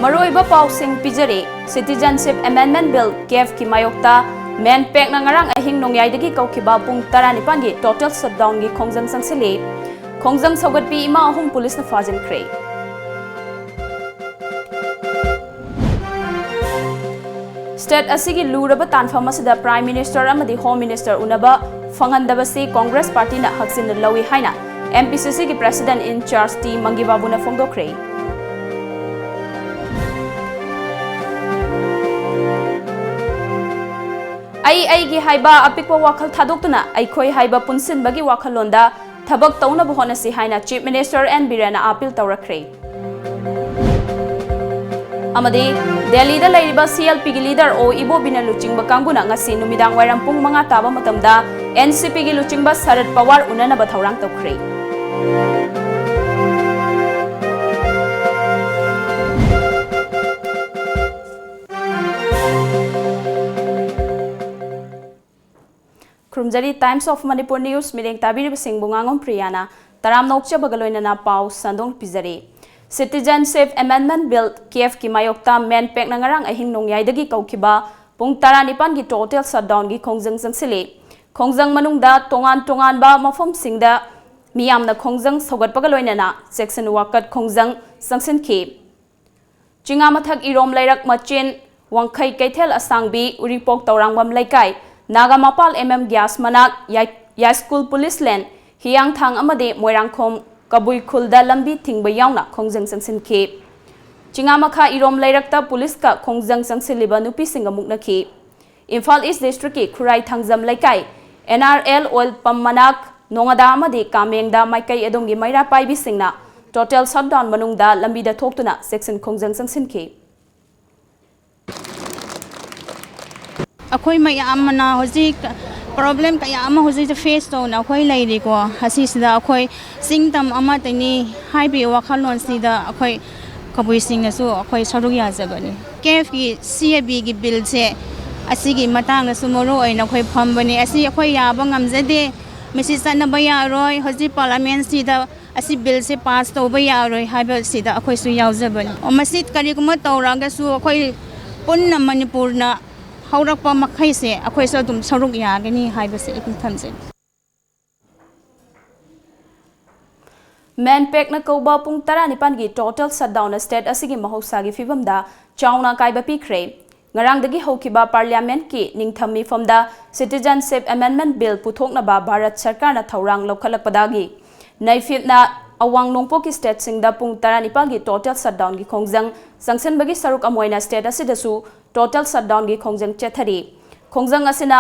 Maroiba pausing pijari Citizenship Amendment Bill KF ki mayokta men pek na ngarang ahing nongyay dagi kaukiba pung 19 gi total shutdown gi khongjang sangsili khongjang sogat pi ima ahum police na fajin kre State asigi luraba tanfam asida Prime Minister amadi Home Minister unaba fanghandabasi Congress Party na haksin lawi haina MPCC ki President in Charge T Mangibabu na fongdokre ai gi haiba apikwa wakal thadokna aikhoi haiba punsin bagi wakhalonda thabak tawna bohona si haina Chief Minister N Birana appeal tawrakre amadi Delhi da laiba CLP gi leader o Ibo Bina Luchingba kanguna ngasi numidang wairam pung manga taba matamda NCP gi Luchingba Sarad Pawar unana ba thaurang tawkre Krumjari Times of Manipur News Mireng Tabiri Singh Bungangom Priyana Taram Nokcha Bagaloina na Pau Sandong Pizari Citizenship Amendment Bill KF ki mayokta men pek na ngarang ahing nongyay dagi kaukiba pung 19 gi total shutdown gi khongjang sangsili khongjang manungda tongan ba mafom singda miyamna khongjang sogat bagaloina na section wakat khongjang sangsin ki Chinga mathak irom lairak machin wangkhai kaithel asangbi uripok tawrangbam laikai Naga Mapal Gas Manak Yai School Police Land Hiang Thang Amade Moirangkhom Kabui Khulda Lambi Thingba Yauna Khongjang Sangsin Ki Chingamakha Irom Lairakta Police ka Khongjang Sangsiliba Nupi Singa Muknaki Imphal East District ki Khurai Thangjam Laikai NRL Oil Pump Manak Nongada Amade Kamengda Maikai Edongi Maira Paibi Singna Total Shutdown Manungda Lambida Thoktuna Section Khongjang Sangsin Ki Akoi mayamana hoji problem kaya ama hoji face to na khoi lairi ko hasi sida akoi singtam ama tani haibi wakhalon sida akoi kabui singa su akoi saruk ya jabani KF ki CAB gi bill se asigi matang na sumoro oina khoi phambani asi akoi ya bangam jade mesi sana baya roi hoji parliament sida asi bill se pass to baya roi haiba sida akoi su yaw jabani o masit kari kuma tawraga su akoi punna Manipur na Haurakpa makai se akhoi sa dum saruk ya gani haibase ikin thamse Men pek na kauba pung 19 gi total shutdown na state asigi mahausa gi fibamda chauna kaiba pikre ngarang dagi hokiba parliament ki ningthami famda Citizenship Amendment Bill puthokna ba Bharat Sarkar na thaurang lokhalakpadagi naifipna awang nongpo ki state singda pung 19 gi total shutdown gi khongjang sangsen bagi saruk amoina state asidasu total shutdown gi khongjang chethari khongjang asina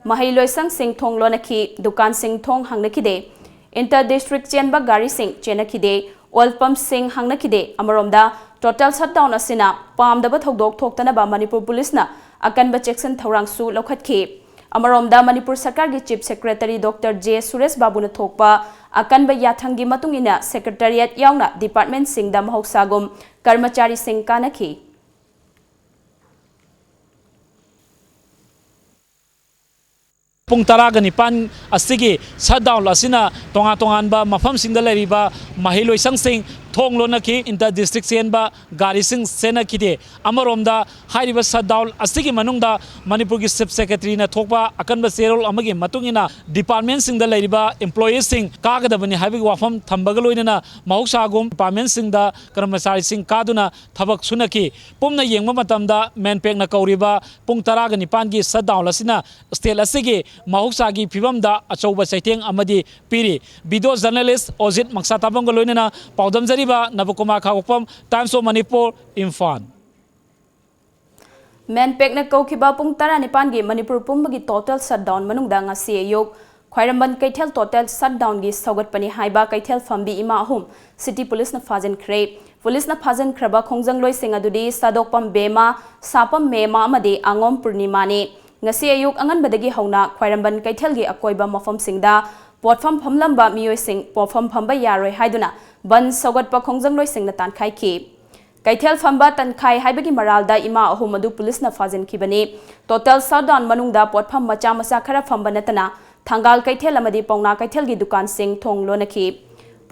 mahailoi sang sing thong lonaki dukan sing thong hangnakide inter district chenba gari sing chenakide oil pump sing hangnakide amaromda total shutdown asina pamdaba thodok thoktana ba Manipur police na akanba checkson thorang su lokhatkhi amaromda Manipur Sarkar gi chief secretary Dr J Suresh Babu na thokpa akanba yathangi matungina secretariat yauna department singda mahoksagum karmachari sing kanakhi Pung Taragani asigi shutdown lasina tongan ba mafam singda leriba mahiloi sangsing thong lonaki inter district senba gari sing senakide amaromda hairiba shutdown asigi manungda Manipur gi chief secretary na thokpa akanba serol amagi matungina department singda leriba employees sing kagadabani haibi wafam thambaga loinana mahoksagum department singda karmachari sing kaduna thabak sunaki pumna yengma matamda menpek na kauriba pung Taragani gi shutdown lasina state asigi mahusagi fibamda achauba saiteng amadi piri video journalist Ozit Maksatabang loinana paudam jariba Nabukuma Khawpam Times of Manipur Imphal Men pek na kaukiba pung 19 gi Manipur pumbagi total shutdown manungda ngasi ayok khwairamban kaithel total shutdown gi saugat pani haiba kaithel fambi ima ahum city police na fajen kre police na fajen khraba khongjang loi singa dudi sadokpam bema sapam mema amadi angom purnima ni ngasi ayuk angan badagi hauna khwairamban kaithel gi akoiba mafam singda potfam phamlamba miyoi sing potfam phamba yaroi haiduna ban sogat pa khongjang loi sing na tan khai ki kaithel phamba tan khai haibagi maralda ima ahum adu police na fajen khibani total shutdown manungda potfam macha khara phamba natana thangal kaithel amadi pauna kaithel gi dukan sing thong lonaki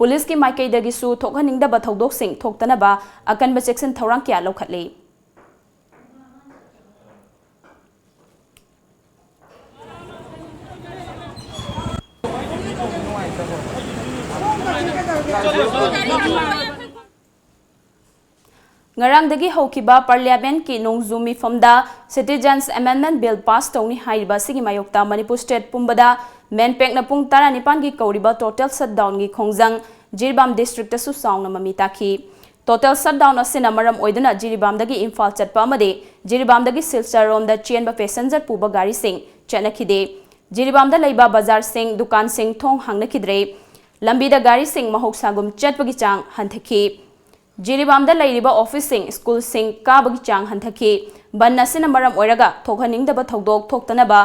police की माइकैदगिसु थोकहनिंगदबा थौदोकसिंग थोक्तनबा अकनबा चेक्सन थौरांग क्या लौखटले ngarangdagi haukiba parliament ki nongzumi famda citizens amendment bill pass tawni haiba sigi mayokta Manipur state pumbada menpek na pung 19 gi kauriba total shutdown gi khongjang Jiribam district su saungna mami takhi total shutdown asina maram oiduna Jiribam dagi Imphal chatpa amade Jiribam dagi Silchar rom da chenba passenger puba gari sing chanakhide Jiribam da leiba bazar sing dukan sing thong hangnakhidre lambi da gari sing mahoksagum chatpagi chang hanthaki Jiribam da lairiba office sing school sing kabagi chang hanthaki banna sina maram oiraga thokhaningdaba thodok thoktanaba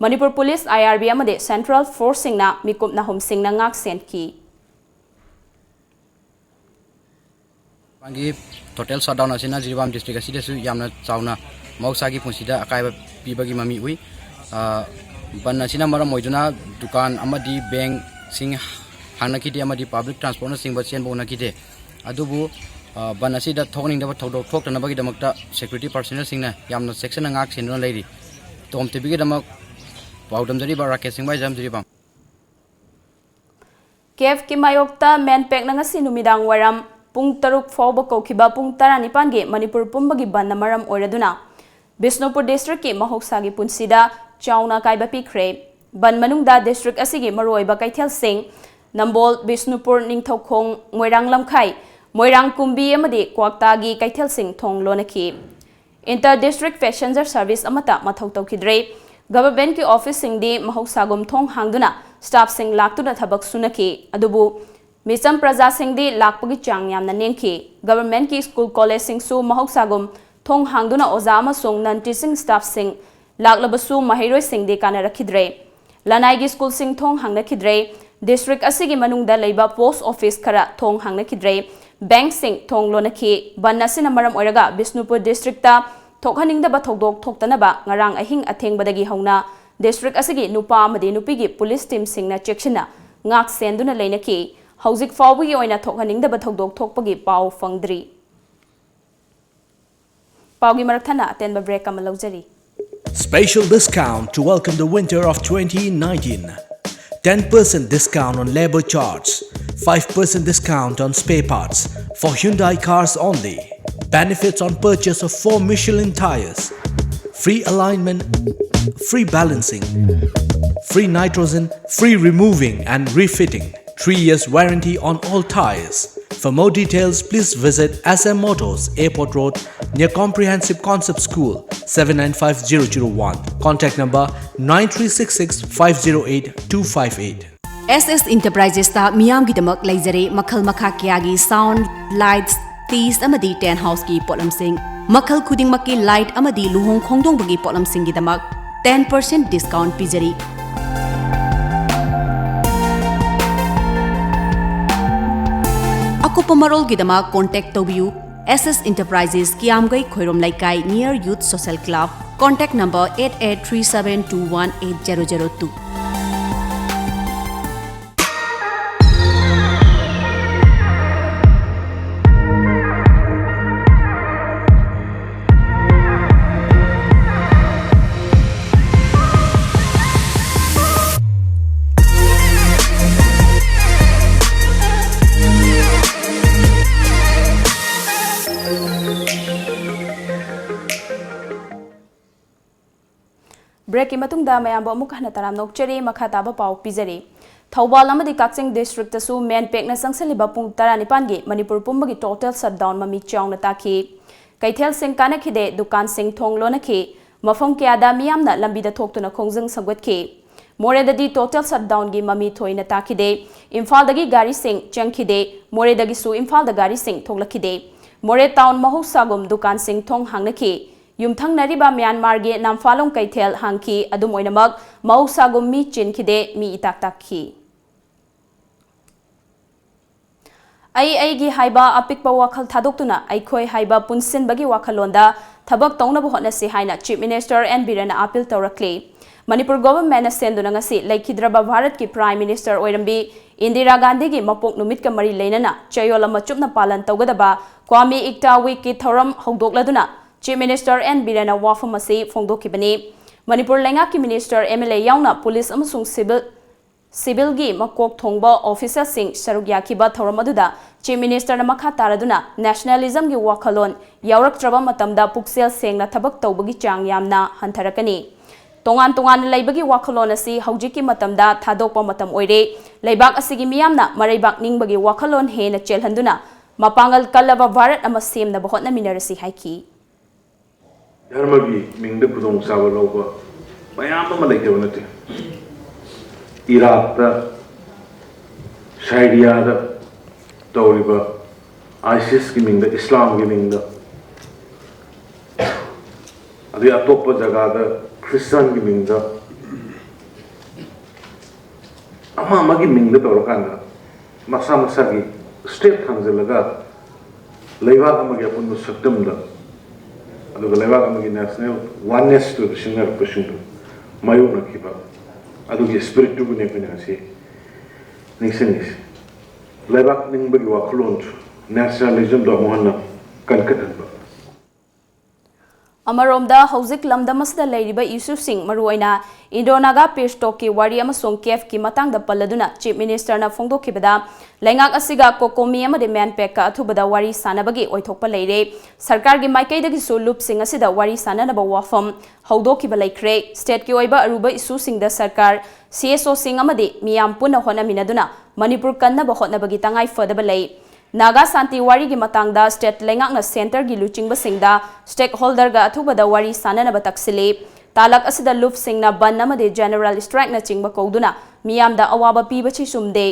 Manipur police IRB amade central force sing na mikup na hom sing na ngak senki Pangi total shutdown asina Jiribam district asida su yamna chauna mausagi punsida akaiba pibagi mami ui banna sina maram moiduna dukan amadi bank sing hanakide amadi public transport sing ba chen bona kide adubu banasi da thokning da thodok thokna bagi damakta security personnel singna yamna section ngak sinna leiri TOMTV gi damak paudam jari ba rakesh sing bai jam Jiribam KF ki mayokta menpek na ngasi numidang waram pung taruk fawba kaukiba pung 19 gi Manipur pumbagi banna maram oiraduna Bisnupur district ki mahoksagi punsida chauna kaiba pikre ban manungda district asigi maroiba kaithel sing Nambol Bisnupur ningthaukhong moirang lamkhai moirang kumbi amadi kwaktagi kaithel sing thong lonaki inter district passenger service amata mathau tawkidre government ki office sing di mahoksagum thong hangduna staff sing laktuna thabak sunaki adubu misam praja sing di lakpagi chang yamna nengki government ki school college sing su mahoksagum thong hangduna oza amasung non teaching staff sing laklabasu mahiroi sing di kana rakhidre lanai gi school sing thong hangna khidre district asigi manungda leiba post office khara thong hangna khidre bank sing thong lonaki banna sina maram oiraga Bisnupur district ta thokhaningdaba thodok thoktanaba ngarang ahing athengbadagi hauna district asigi nupa amadi nupigi police team singna chekshina ngak senduna leinaki hauzik fawbi oina thokhaningdaba thodok thokpagi pau fangdri paugi marathana atenba break amalawjari Special discount to welcome the winter of 2019. 10% discount on labor charge, 5% discount on spare parts for Hyundai cars only. Benefits on purchase of 4 Michelin tires, free alignment, free balancing, free nitrogen, free removing and refitting, 3 years warranty on all tires. For more details, please visit SM Motors, Airport Road, near Comprehensive Concept School, 795001. Contact number 9366 508 258. SS Enterprises ta miyam gi damak leijare makhal makha kyagi sound, lights, teas amadi tent house ki potlam sing makhal khuding makki light amadi luhong khongdong bagi potlam sing gi damak 10% discount pijari. Akupa marol gi damak contact tobiu SS Enterprises Kiamgai Khoirom Laikai near Youth Social Club. Contact number 8837218002. break imatungda mayam ba mukha na taram nokchari makha taba pau pizari Thawbal amadi Kakching district su men pek na sangsaliba pung 19 gi Manipur pumbagi total shutdown mami chawna takhi kaithel sing kana khide dukan sing thong lona khi mafam kya da miyam na lambi da thok tuna khongjang sagwat khi more da di total shutdown gi mami thoina takhide Imphal dagi gari sing changkhide more dagi su Imphal da gari sing thoglakide more town mahusagum dukan sing thong hangna khi Yumthang nariba Myanmar ge namfalong kaithel hangki adum oinamak mahusagum mi chinkhide mi itak takhi ai gi haiba apikpa wakhal thadoktuna aikhoi haiba punsin bagi wakhalonda thabak tongna bu hotna si haina Chief Minister N Birana appeal tawrakle Manipur government senduna ngasi laikhidraba Bharat ki Prime Minister oirambi Indira Gandhi की मपोक नुमित का मरी लेना चयोल चुपना पालन तौगदबा क्वामी इक्ता week की थौरम हौदोक्लदुना chief minister N बीरेना वाफम असी फोंदोखिबनी मणिपुर लेंगा की minister MLA याउना police अमसुंग civil की मकोक थोंगबा ऑफिसर सिंह सरुक याखिबा थौरम अदुदा चीफ मिनिस्टर मखा तारदुना नेशनलिज्म की वाखलोन यावरक्त्रबा मतमदा पुक्सेल सेंगना थबक तौबगी चांग यामना हंथरकनी तोंगान तोंगान लेबगी वाखलोन असी हौजिकी मतमदा थादोकपा मतम ओइरे लेबाक असिगी मियामना मरैबाक निंगबगी वाखलोन हेना चेलहंदुना मपांगल कल्लबा भारत अमा सेमनबा होटनमिनरसी हाइकी धर्म की मिंग खुदों चाव लौब मैम लेते नते इराक साइडिया तौरीब आईसिस की मिंग इस्लाम की मिंग अतोप जगह क्रिश्चियन की मिंग मिंग तौरकान मसा मसा की स्टेट खांजलगा लेबाक अपुन सक्तम नेशनल वननेस तो सिंगर पशुंग मायोनखिबा अदुगी स्पिरिट टू ने से निक्सनिस लेबाक निंबगी वाखलोन नेशनलिज्म दो मोहन कनकटन अमरोमदा हौजिक लमदमसदा लेरिबा इशूसिंग मरुओइना इंडोनागा पेस्टोक की वारी अमसोंग केफ की मतंग पल्लदुना चीफ मिनिस्टर ना फोंदोखिबदा लेंगाक असिगा कोकोमी अमदे मैनपेक का अथुबदा वारी सानबगी ओइथोकपा लेरे सरकार की माइकैदगी सु लुपसिंग असिदा वारी साननबा वाफम हौदोखिबा लेख्रे स्टेट की ओइबा अरुबा इशूसिंग सरकार सीएसओ सिंग अमदे मियाम पुना होनामिनदुना मणिपुर कन्नबा होटनबगी तंगाई फदबा लei नागा शांति वारी की मतंगदा स्टेट लेंगाक सेंटर की लुचिंगबसिंगदा स्टेक होल्डर गा अथुबदा वारी साननबा तक्सिले तालक असिदा लुप सिंगना बन अमदे जनरल स्ट्राइक ना चिंगबा कौदुना मियामदा अवाबा पीबची सुमदे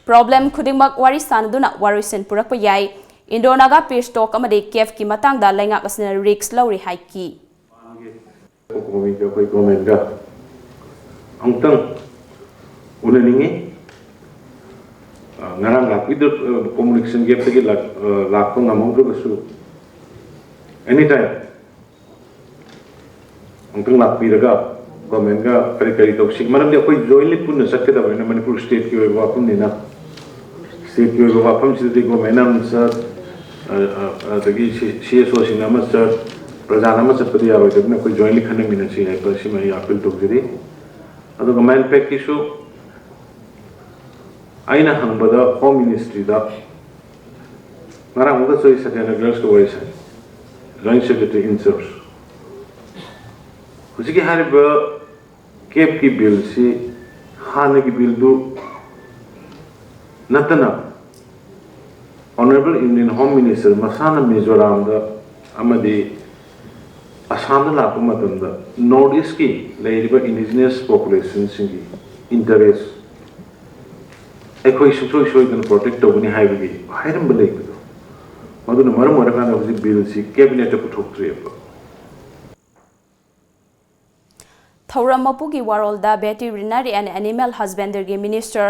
प्रॉब्लम खुदिंगमक वारी सानदुना वारिसन पुरकपा याई इंडोनागा पेस्टोक अमदे केफ की मतंगदा लेंगाक असिना रिक्स लौरी हाइकी कोकोमी का कोई गवर्नमेंट का अंतंग उन्हें ngarang lapid communication gap tagi lakko ngamong basu anytime angkang lapiraga government ga kari kari tok sik maram de koi jointly punna sakte da bana manipur state ki wapum ni na state ki wapum sidi government am sir tagi CSO sinama sir prajanama sapadi aro de koi jointly khane mina si hai par si mai appeal tok jiri ado government pack issue आइना हंगबदा home ministry दा नारा मुगा सोई सकेना girls को वैसा joint secretary incharge हुजिकी हारिब केप की बिल से हाने की बिल दु नतना ऑनरेबल इंडियन होम मिनिस्टर मसाना मिजोराम दा अमदि असम दा लाप मतंदा नॉर्थ ईस्ट की लेरिबा इंडिजिनस पॉपुलेशन सिंगी इंटरेस्ट प्रोटेक्ट तौनी मरम बिल से कैबिनेट पुथोक्ट्रेब थौरम मपुगी वारोलदा veterinary and animal husbandry minister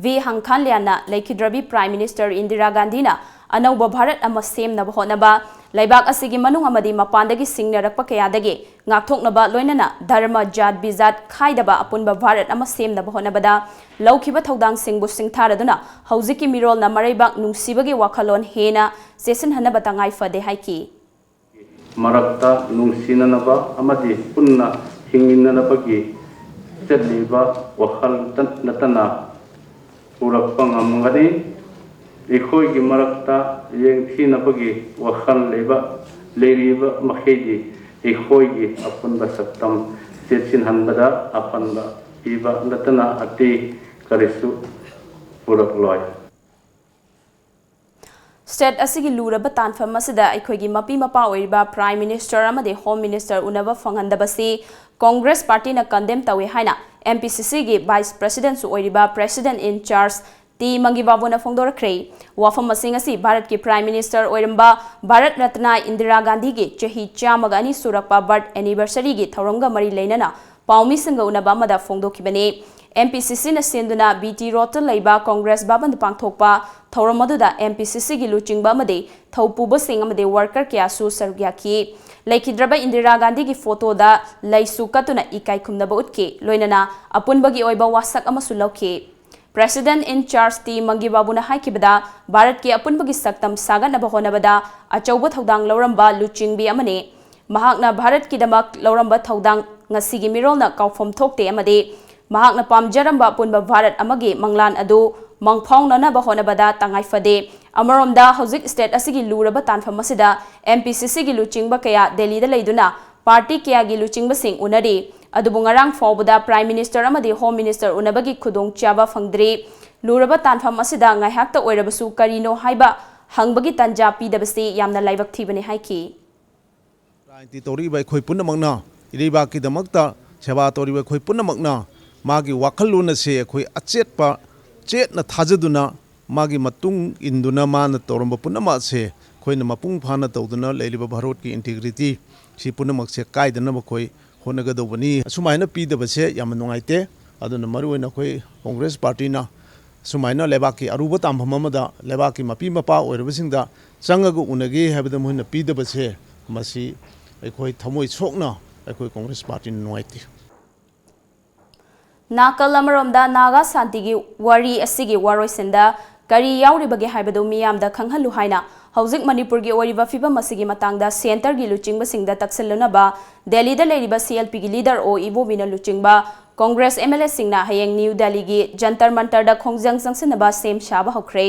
V हंखानलियाना लेखिद्रबी प्राइम मिनिस्टर इंदिरा गांधीना अनौब भारत अमा सेमनब होनबा लेबाक असिगी मनुंग अमदी मपानदगी सिंगनरकपा कयादगी ngaktoknaba loinana dharma jat bizat khaidaba apunba bharat ama semnaba honabada lawkhiba thodang singbu singtharaduna haujiki mirol na maraibak nungsibagi wakhalon hena session hanaba tangai fade haiki marakta nungsinanaba amadi punna hinginanabagi chatliba wakhal natana purakpa ngamngani ikhoi gi marakta yengthinabagi wakhal leba leriba makhedi ikhoi gi apunba saktam setsin hanbada apanba iba natana ati karisu purakloi State asigi luraba tanfam asida aikhoigi mapi mapa oiriba Prime Minister amade Home Minister unaba fanghandabasi Congress Party na condemn tawe haina MPCC gi Vice President su oiriba President in Charge T Mangibabu na phongdorakre wafam masing asi Bharat ki Prime Minister oiramba Bharat Ratna Indira Gandhi gi chahi chamaga ani surakpa birth anniversary gi thoromga mari leinana paumi singa unaba mada phongdokhibane MPCC na senduna BT Road laiba Congress baban pangthokpa thorom aduda MPCC gi luchingba amade thaupuba sing amade worker kya su sarugya ki laikhidraba Indira Gandhi gi photo da laisu katuna ikai khumnaba utke loinana apunba gi oiba wasak amasu lauke President in charge T Mangi Babuna haikibada Bharat ki apunbagi saktam saganaba honabada achauba thodang lauramba luchingbi amane mahakna Bharat ki damak lauramba thodang ngasigi mirolna kaufom thokte amade mahakna pamjaramba apunba Bharat amagi manglan adu mangphongnanaba honabada tangai fade amaromda hojik state asigi luraba tanfam asida MPCC gi luchingba kaya Delhi da leiduna party kaya gi luchingba sing unari adubu ngarang fawbada Prime Minister amadi Home Minister unabagi khudong chaba fangdri luraba tanfam asida ngaihakta oirabasu karino haiba hangbagi tanja pidabasi yamna laibak thibani haiki राजनीति तौरीब अखोई पुनमकना इरेबा की दमकता सेवा तौरीब अखोई पुनमकना मागी वाखललोन से अखोई अचेतप चेतना थाजदुना मागी मतुंग इंदुना मान तौरम पुनम से अखोइना मपुंग फाना तौदुना लेलिब भारत की इंटीग्रिटी सी पुनमक से कायदना अखोई होनगदौबनी असुमाइना पीदबसे याम नुंगाइते अदुना मरुओइना अखोई कांग्रेस पार्टीना सुमाइना लेबाकी अरुबा तामफम अमदा लेबाकी मपी मपा ओइरबसिंगदा चंगगु उनगे हैबदा मोइना पीदबसे मसी अखोई थमोई सोकना अखोई कांग्रेस पार्टी नुंगाइते नाकल अमरोमदा नागा शांतिगी वारी असिगी वारोइसिंदा करी याउरिबगे हाइबदो मियामदा खंगहलु हाइना हौजिक मणिपुर की ओरिबा फिबम असिगी मतंगदा सेंटर गी लुचिंगबसिंगदा तक्सलनबा दिल्ली दा लेरिबा CLP गी लीडर ओ इबोबिना लुचिंगबा कांग्रेस MLA सिंगना हयेंग न्यू दिल्ली गी जंतर मंतर दा खोंगजंग संगसिनबा सेम शाबा हौख्रे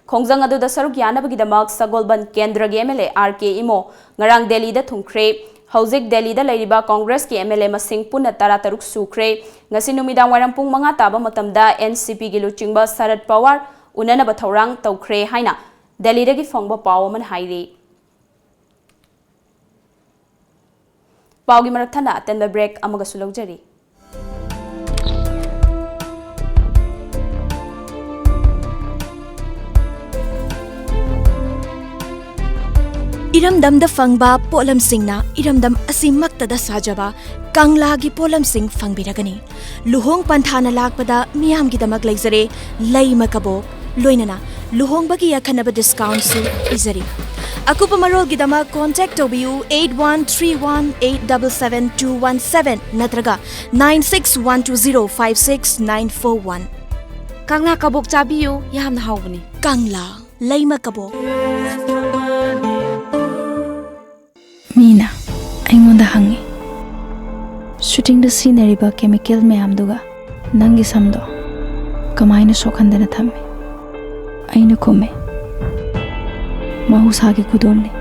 खोंगजंग अदुदा सरुक यानबगिदमक सगोलबन केंद्र गी MLA RK इमो ngarang दिल्ली दा थुंख्रे हौजिक दिल्ली दा लेरिबा कांग्रेस की MLA मसिंग पुना 13 सुख्रे ngasi numidang waram pung manga taba matamda NCP gi luchingba Sarad Pawar unanaba thorang tawkhre haina Delhi dagi phongba paw man hairi pawgi marathana atenba break amaga sulaujari इरमदम द फंगबा पोलम सिंगना इरमदम असिमक्ता द साजबा कांगला की पोलम सिंग फंगबिरगनी लुहोंग पंथाना लाकपदा मियाम की दमक लेजरे लैम कबो लोइनना लुहोंग बगी अखनब डिस्काउंट सु इजरी अकुप मरोल की दमक कांटेक्ट टोबियू 8131877217 नत्रगा 9612056941 कांगला कबोक चाबियो यामना हावबनी कांगला लैम कबो मीना अइंगोंदा हंगी शूटिंग द सीनरीबा केमिकल मैमदुगा नंगी समदो कमाइना सोखंदना थम्मे अइना खुमे महुसागी खुदोलनी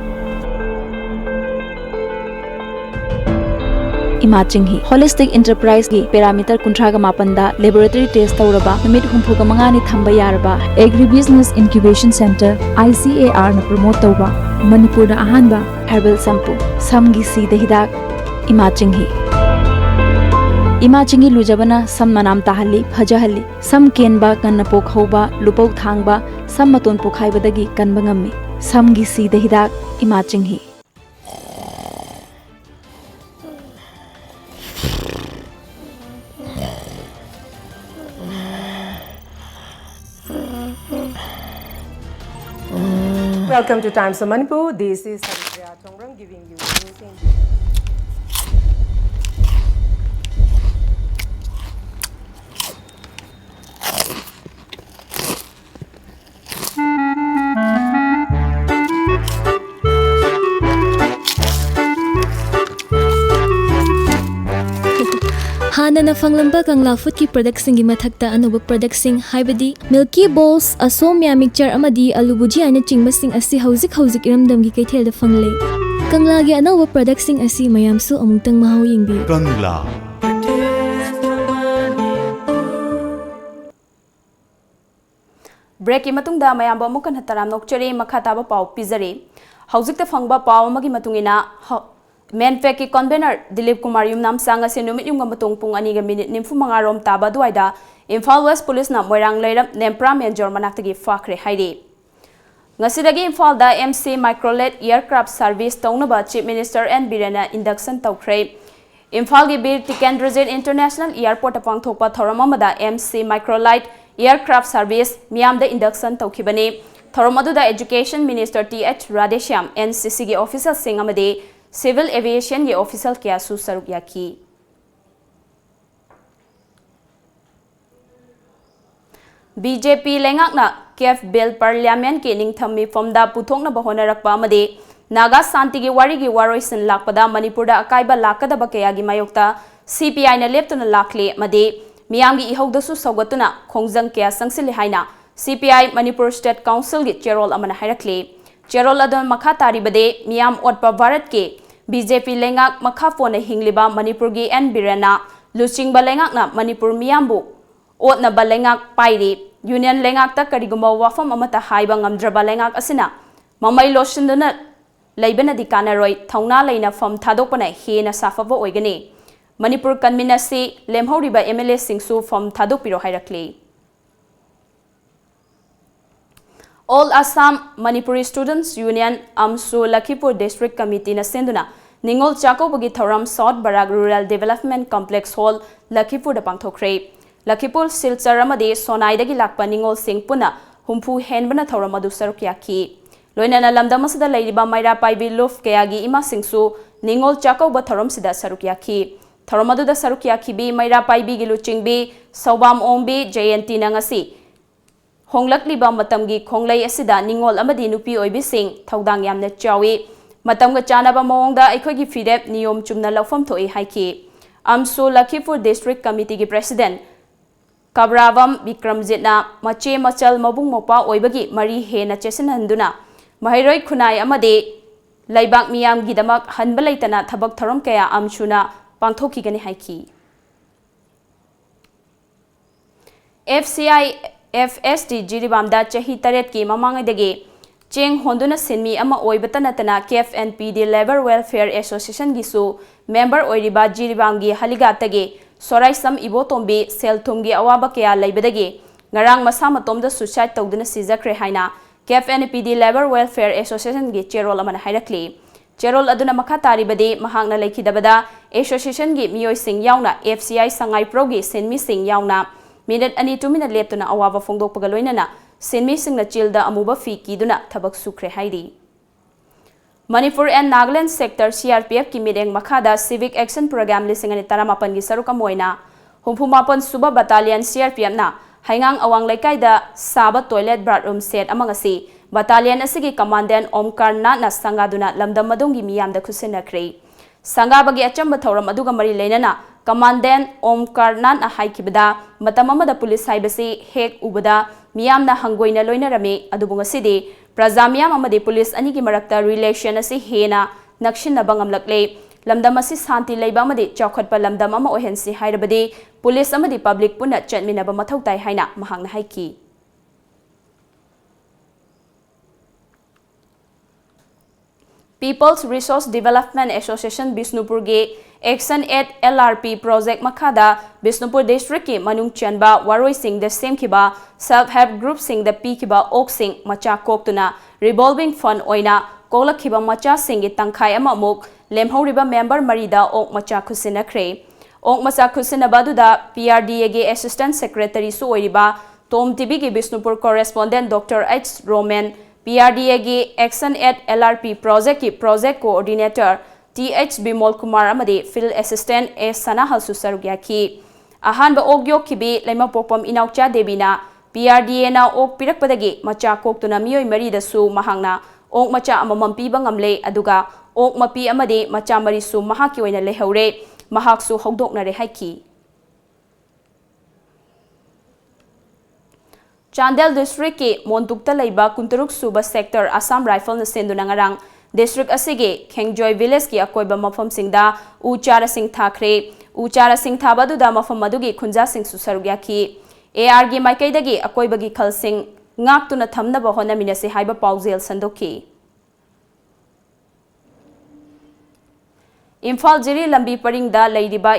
इमाचिंग होलिस्टिक एंटरप्राइज की पैरामीटर 38 लेबोरेटरी टेस्ट तौरबा नमित 35 थंबा यारबा agri business incubation centre ICAR न प्रमोट तौबा मणिपुर अहानबा हेर्बल शैम्पू समगी सीद हिदाक इमाचिंगी लुजबना सम मनाम ताहली फजहली सम केनबा कन्न पोखौबा लुपौ थांगबा सम मतोन पोखाइबदगी कनबा ngami समगी सीद हिदाक इमाचिंगी Welcome to Times of Manipur. This is PRIYA giving you news in हाना फंगलंबा कंगला फूड की प्रोडक्ट सिंगी मथक्ता अनोबा प्रोडक्ट सिंग हाइबदी मिल्की बोल्स असोमिया मिक्सचर अमदी आलू भुजिया ने चिंगबा सिंग असी हौजिक हौजिक इरमदम की कैथेल द फंगले कंगला गी अनोबा प्रोडक्ट सिंग असी मयामसु अमुक्तंग महाउ यिंगबी कंगला ब्रेक की मतुंगदा मयाम अमुकन हतराम नोकचरे मखा ताबा पाव पिजरे हौजिक फंगबा पाव मगी मतुंगिना मेनफेक की कन्वेनर दिलीप कुमार युमनाम सांग से नुमित युंग मतुंग पुंग अनिगा मिनिट 95 रोम ताबा दुआइदा इम्फाल वेस्ट पुलिस ना मोइरांग लेरम नेम्प्रा मेजर मनाक्तगी फाखरे हाइरे ngasiदगी इम्फाल दा MC माइक्रोलेट एयरक्राफ्ट सर्विस तौनबा चीफ मिनिस्टर एन बिरेना इंडक्शन तौख्रे इम्फाल की बीर टिकेंद्रजेट इंटरनेशनल एयरपोर्ट पांगथोकपा थौरम अमदा MC माइक्रोलाइट एयरक्राफ्ट सर्विस मियाम दा इंडक्शन तौखिबने थौरम अदुदा education minister TH Radheshyam NCC की ऑफिसर सिंह अमदे सिविल एविएशन के ऑफिसर क्यासु सरुक याकी BJP lengakna KF bill parliament ki ningthammi fomda puthokna bahona rakpa amade Naga Santi gi wari gi waroisin lakpada Manipur da akaiba lakadaba kaya gi mayokta CPI na leptuna lakle made miyam gi ihogdasu sawgatuna khongjang kya sangsili haina CPI Manipur State Council gi chairol amana hairakle chairol adon makha tari bade miyam otpa Bharat ke BJP lengak makha phone hingliba Manipur gi N Birana luchingba lengak na Manipur miyambu otna balengak pairi Union lengak ta karigumba wafam amata haiba ngamdraba lengak asina mamai losinduna laibana dikanaroi thauna leina fam thadokpana hena safaba oigani Manipur kanminasi lemhoriba MLA singsu fam thadokpiro hairakle All Assam Manipuri Students Union Amsu Lakhipur District Committee na senduna Ningol Chako bagi thoram South Barak Rural Development Complex Hall Lakhipur da pangthokre Lakhipur Silchar amade Sonai dagi lakpa Ningol Singh puna humpu henbana thoram adu sarukyaki Loinana lamdam asida leiriba Maira Paibi Luf kayagi ima singsu Ningol Chako ba thoram sida sarukyaki thoram adu da sarukyaki bi Maira Paibi gilu chingbi Saubam Ombi Jayanti nangasi Honglakliba matamgi khonglai asida Ningol amadi nupi oibi sing thaudang yamna chawi matamga chanaba mawongda aikhogi fidep niyom chumna lawfam thoi haiki Amsu Lakhipur District Committee gi President Kabravam Bikramjitna mache machal mabung mopa oibagi mari hena chesinhanduna Mahairoi khunai amade laibak miyam gidamak hanbalaitana thabak tharom kaya amchuna pangthoki gani haiki FCI FSD jiribamda chahi taret ki mamangadage cheng honduna sinmi ama oibatanatana KFNPD Labor Welfare Association gisu member oiriba jiribamgi haligatage Sorai Sam Ibotombi Selthumgi awaba kaya laibadage ngarang masamatomda suicide tawduna sijakre haina KFNPD Labor Welfare Association gi chairol amana hairakli chairol aduna makha taribade mahangna laikhidabada association gi miyoi sing yauna FCI sangai pro gi senmi sing yauna minute ani 2 minute leptuna awaba fongdokpaga loinana senmi singna childa amuba fi kiduna thabak sukre haidi Manipur and Nagaland sector CRPF ki mideng makhada civic action program lisingani taramapan gi saruka moina humpumapan suba battalion CRPF na haingang awang laikai saba toilet bathroom set amangasi battalion asigi commandant Omkar na sangaduna lamdam madongi miyam da khusinakre sangabagi achamba thoram aduga mari leinana commandant Omkar na haikibada matamamada police haibasi hek ubada miyamna hangoina loinarame adubungasidi Prazamiyam amadi police anigi marakta relation asi hena nakshinna bangamlakle lamdam asi santi leiba amadi chawkhatpa lamdam ama ohensi hairabadi police amadi public puna chatminaba mathau tai haina mahangna haiki People's Resource Development Association Bisnupur ge Action 8 LRP project makhada Bisnupur district ki manung chanba waroi sing the same kiba self help group sing the p kiba ok sing macha koktuna revolving fund oina kolak kiba macha sing gi tangkhai ama muk lemhoriba member marida ok macha khusina kre ok macha khusina baduda PRDA ge assistant secretary su oiriba TOMTV ge Bisnupur correspondent Dr. H Roman PRDA ge Action 8 LRP project ki project coordinator TH Bimol Kumar amade field assistant A Sanahal Susarugyaki ahanba ogyo kibi lema popam inaucha debina PRDA na ok pirakpadagi macha koktuna miyoi mari da su mahangna ok macha amamam piba ngamle aduga ok mapi amade macha mari su mahaki oina lehore mahak su hogdoknare haiki Chandel district ke Montukta leiba kunturuk suba sector Assam Rifle na senduna ngarang district asige Khengjoy village ki akoiba mafam singda uchara sing thabadu da mafam madugi khunja sing susarugya ki AR gi maikaidagi akoibagi khal sing ngaktuna thamna ba hona minase haiba pauzel sandoki Imphal jiri lambi paringda leiriba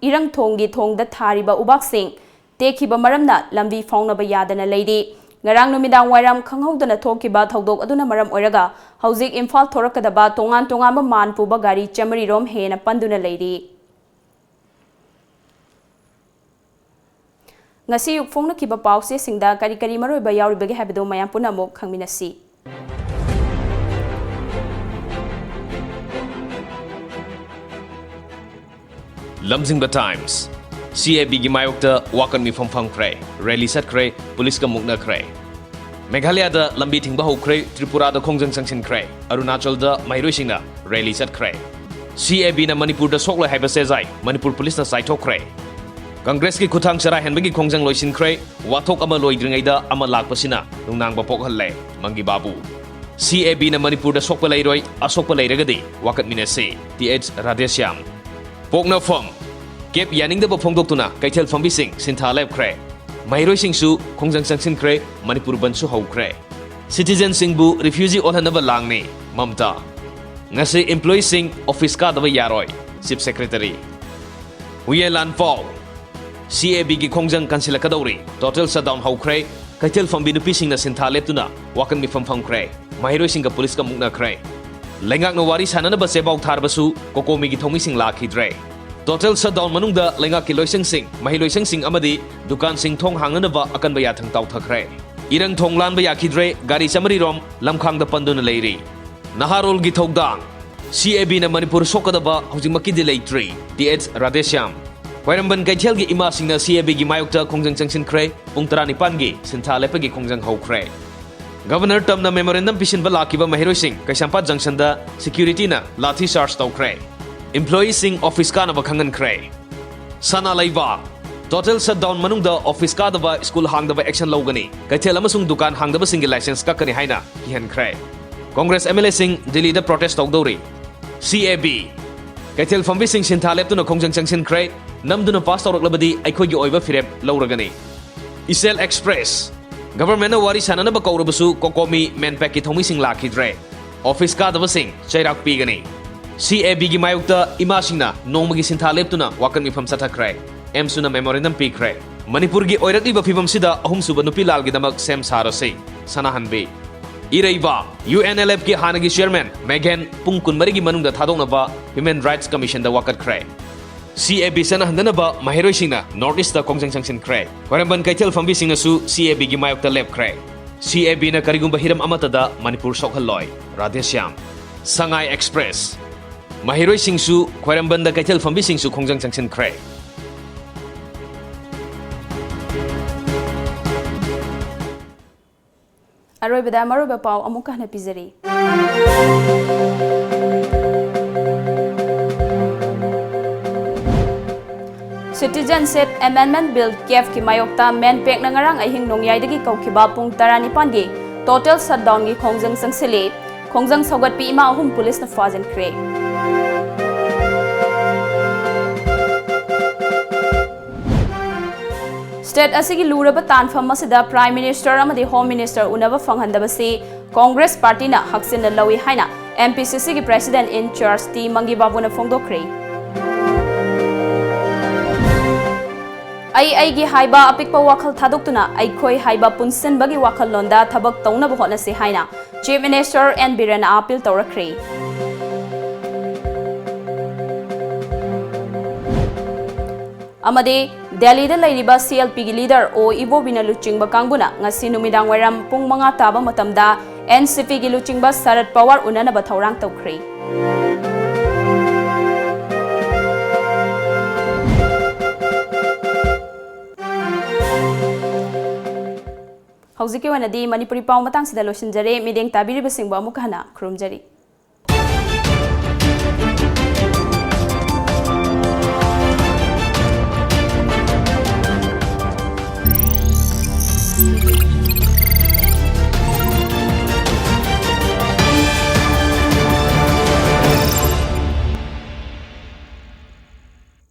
irang thonggi thongda thariba ubak sing Tekiba maramna lambi faunaba yadana leidi ngarang numidang wairam khanghodana thokiba thodok aduna maram oiraga hauzik Imphal thorakadaba tongan ba manpuba gari chamari rom hena panduna leidi ngasi yuk phongna kiba pause singda kari kari maroi ba yauribage habdo mayam punamuk khangminasi Lamjingba Times CAB gi mayokta wakan mi famfamkhre rally satkhre police ka muknakhre Meghalaya da lambi thingba hokre Tripura da khongjang sangsinkhre Arunachal da mairosingna rally satkhre CAB na Manipur da sokla haiba sejai Manipur police na saithokre Congress ki khuthang chara henbagi khongjang loisinkhre wathok ama loidringai da ama lakpasina nungnang ba pokhalle mangi babu CAB na Manipur da sokpa leiroi asokpa leiragadi wakat minase TH Radhesyam Pokna Fam Kep yaning da bapongdok tuna kaithel fambising sintha lepkhre mairoi singsu khongjang sangsinkhre Manipur bansu hokre citizen singbu refugee olhanaba langni mamta ngase employee sing office ka daba yaroi chief secretary Uyelan Paul CAB gi khongjang kansila kadori total shutdown hokre kaithel fambi nupi singna sintha leptuna wakan mi famkhre mairoi singa police ka mukna khre lengak no wari sanana ba sebau tharbasu kokomi gi thomi sing lakhidre Total shutdown manungda lengak ki loiseng sing mahi loiseng sing amadi dukan sing thong hanganaba akan ba yathang taw thakre irang thong lan ba yakhidre gari samari rom lamkhang da panduna leiri naharol gi thogdang CAB na Manipur sokadaba hojimaki de leitri TH Radhesyam Wairamban kaithel gi ima singna CAB gi mayokta khongjang changsin khre pung 19 gi sintha lepa gi khongjang hokre Governor Tamna memorandum pisin ba lakiba mahiroi sing Kaisampat junction da security na lathi charge tawkre Employees sing office ka na bakhangan kre sana laiba total shutdown manungda office ka daba school hangdaba action logani kaithel amasung dukan hangdaba single license ka kani haina hihan kre Congress MLA sing Delhi da protest tawdori CAB kaithel fambi sing sintha leptuna khongjang changsin kre namduna pass tawraklabadi aikhoi gi oiba firep lawragani Isel Express government na wari sanana ba kaurabasu kokomi manpack ki thomi sing lakhidre office ka daba sing chairak pigani CAB gi mayukta imasingna nongmagi sintha leptuna wakan mifam sathakre emsuna memorandum pikre Manipur gi oirakli ba phibam sida ahum suba nupi lal gi damak sem sarase sanahanbe iraiba UNLF gi hanagi chairman Megan pungkun marigi manungda thadongna ba Human Rights Commission da wakat kre CAB sana handana ba mahiroi singna North East da khongjang sangsin kre waramban kaithel fambi singna su CAB gi mayukta lep kre CAB na karigumba hiram amata da Manipur sokhalloi Radhesyam Sangai Express Mahiroi singsu khwairambanda kaithel fambi singsu khongjang changsin kre Aroibada maruba pau amuka na pizari Citizenship Amendment Bill KF ki mayokta men pek na ngarang ahing nongyai dagi kaukiba pung 19 gi total shutdown gi khongjang sangsile khongjang sogat pi ima ahum police na fajen kre State asigi luraba tanfam asida Prime Minister amadi Home Minister unaba fanghandabasi Congress Party na haksin lawi haina MPCC gi President in Charge T Mangi Babu na fongdokre ai gi haiba apikpa wakhal thadoktuna aikhoi haiba punsen bagi wakhal londa thabak tawna ba hona se haina Chief Minister N Biren appeal tawrakre Amade Delhi da lairiba CLP gi leader o Ibobina Luchingba Kangbuna ngasi numidang wairam pung manga taba matamda NCP gi Luchingba Sarat Pawar unana ba thaurang tawkhre Hauzik ke wanadi Manipuri pau matang sida losinjare mideng tabiri basingba mukana krumjari